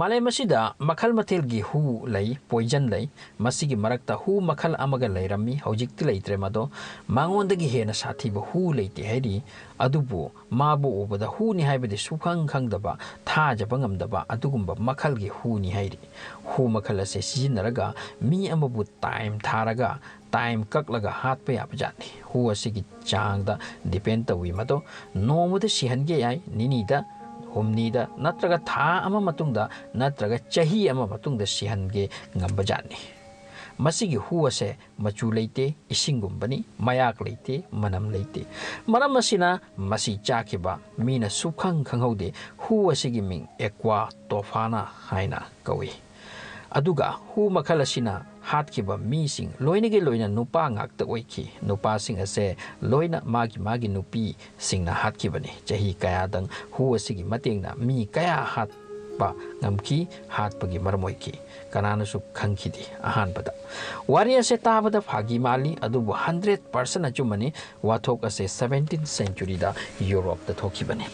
Masida makal matilgi hu lay poison lay masigi marakta hu makal amaga layrami hojikti laytre mado mangondagi hena sathiba hu layte hairi adubu mabu ubada hu ni haibadi sukhang khangdaba thajaba ngamdaba adugumba makalgi hu ni hairi hu makal ase sijinaraga mi amabu time tharaga time kaklaga hatpa yabajani hu asigi changda depend tawi mado nomuda sihange yai ninida humnida natraga tha ama matungda natraga chahi ama matungda sihange ngambajani masigi hu ase machu leite isingumbani mayak leite manam leite maram asina masi chakiba mina sukhang khanghaude hu asigi ming ekwa tofana haina kawi aduga hu makhala sina hatkhiba mi sing loinage loina nupa ngakta oiki nupa sing ase loina magi nupi singna hatkibani chahi kaya dang hu asigi matengna mi kaya hatpa ngamki hatpagi marmoiki kanana su khangkhidi ahan pada wari ase tabada phagi mali adubu 100% achumani wathok ase 17th century da Europe da thokibani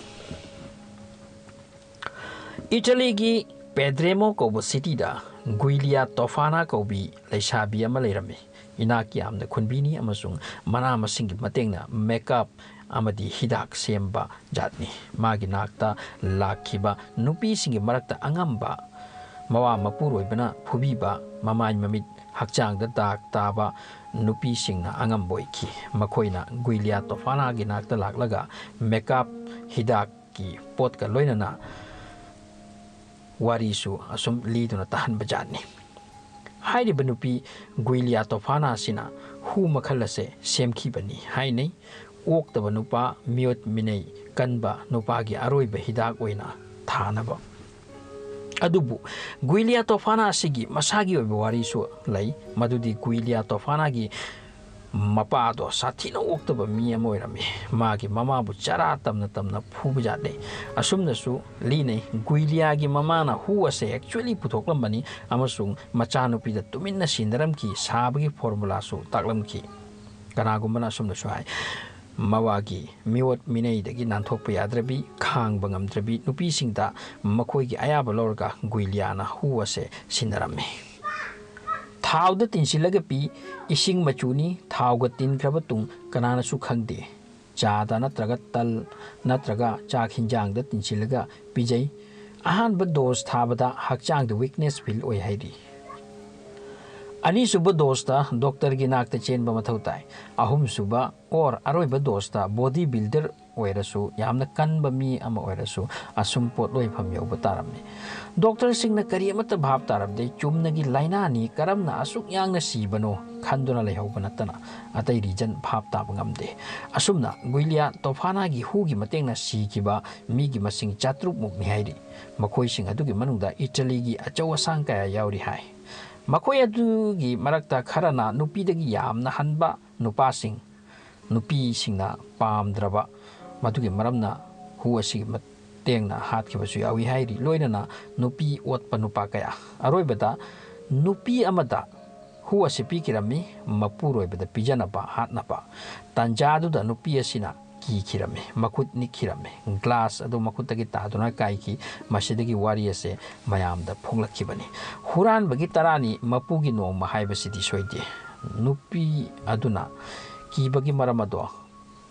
Italy gi Pedremo Kobo City da Guiliya Tofana Kobi Leishabi Amalerami Inaki am the Kunbini Amasung Manama Singi Matengna makeup Amadi Hidak Semba Jatni Maginakta Lakiba Nupi Singi Marakta Angamba Mawa Mapuro Bana Pubiba Mamai Mamit Hakchang the Dak Taba Nupi Singna Angamboiki Makoina Guiliya Tofana Ginakta Laklaga makeup Hidaki Potka Loinana Warisu asum liduna tahan bajani hairi banupi Guiliya Tofana sina hu makhalase semki bani hainei ok tabanupa miot minei kanba nupagi aroiba hidak oina thanaba adubu Guiliya Tofana sigi masagi oiba warisu lai madudi Guiliya Tofana gi mapado sathina oktaba mi amoirami magi mama bu chara tamna phubujade asumna su line Guiliya gi mama na hu ase actually puthoklamani amasung machanupi da tuminna sindaram ki sabagi formula su taklamki kanagumana asumna su hai mawagi miwot minei dagi nanthokpa yadrabi khang bangamdrabi nupi singda makoi gi ayaba lorga Guiliya na hu ase sindarami Thao the tinsilaga ising machuni, thao got tin krabatung, kanana sukhangde. Chada natraga tal, natraga chak hinjang the tinsilaga, pijay. Ahan but those tabada hakchang the weakness will oi hairi. Ani suba dosta, Doctor Ginak the chain bamatautai, Ahum suba, or Aroiba dosta, body builder oirasu, Yamna kanba mi ama oirasu, Asumpot loi pamyo batarami. Doctor Singh na kariyamata bhab tarabde chumnagi lainani karamna asuk yang na sibano khanduna lehobanatana atay region bhab tabangamde asumna Guiliya Tofana gi hugi matengna sikiba migi masing chatruk muk ni hairi makoi sing adugi manungda Italy gi achawa sangkaya yauri hai makoi adugi marakta kharana nupi dagi yamna hanba nupa sing nupi singna pamdraba madugi maramna hu asigi tengna hatkhiba su yawi hairi loinana nupi otpa nupa kaya aroibada nupi amada huwa sipi kirami mapuroibada pijanaba hatnaba tanjadu da nupi asina ki kirami makut ni kirami glass adu makutagi taduna kaiki masidagi wari ase mayamda phonglakibani huran bagi tarani mapugi no mahaiba sidi soide nupi aduna ki bagi maramado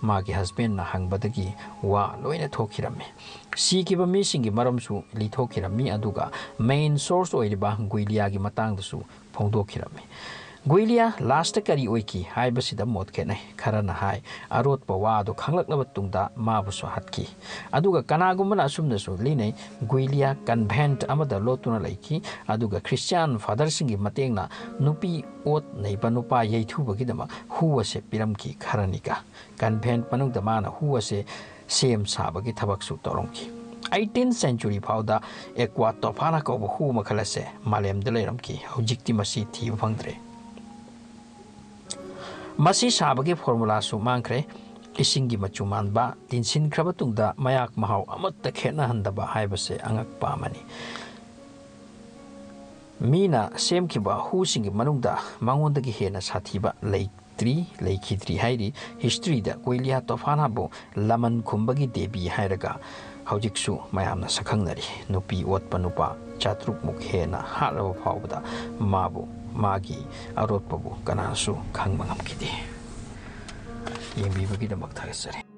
magi husband na hangbadagi wa loina thokirame sikiba mi singi maramsu li thokirami aduga main source oiriba Guiliya gi matangdasu phongdokirame Guiliya last kari oiki haibasida motkene kharana hai arot pawa do khanglaklaba tungda mabusu hatki aduga kanagumana asumnasu line Guiliya convent amada lotuna laiki aduga Christian father singi matengna nupi ot neiba nupa yeithubagi dama huwase piramki kharanika convent panungda mana huwase sem sabagi thabaksu torongki 18th century phauda ekwa tofana ko hu makhalase malem deleramki hojikti masi thi phangdre Masi sabagi formula su mangkre isingi machumanba tinsin krabatungda mayak mahau amatta khena handaba haibase angak pamani mina semkiba hu singi manungda mangondagi hena sathiba leikidri hairi history da Guiliya Tofana bo laman kumbagi debi hairaga ꯍꯧꯖꯤꯛꯁꯨ ꯃꯌꯥꯝꯅ ꯁꯛꯈꯪꯅꯔꯤ ꯅꯨꯄꯤ ꯑꯣꯠꯄ ꯅꯨꯄꯥ 700ꯃꯨꯛ ꯍꯦꯟꯅ ꯍꯥꯠꯂꯕ ꯐꯥꯎꯕꯗ ꯃꯥꯒꯤ ꯑꯔꯣꯠꯄꯕꯨ ꯀꯅꯥꯁꯨ ꯈꯪꯕ ꯉꯝꯈꯤꯗꯦ ꯌꯦꯡꯕꯤꯕꯒꯤꯗꯃꯛ ꯊꯥꯒꯠꯆꯔꯤ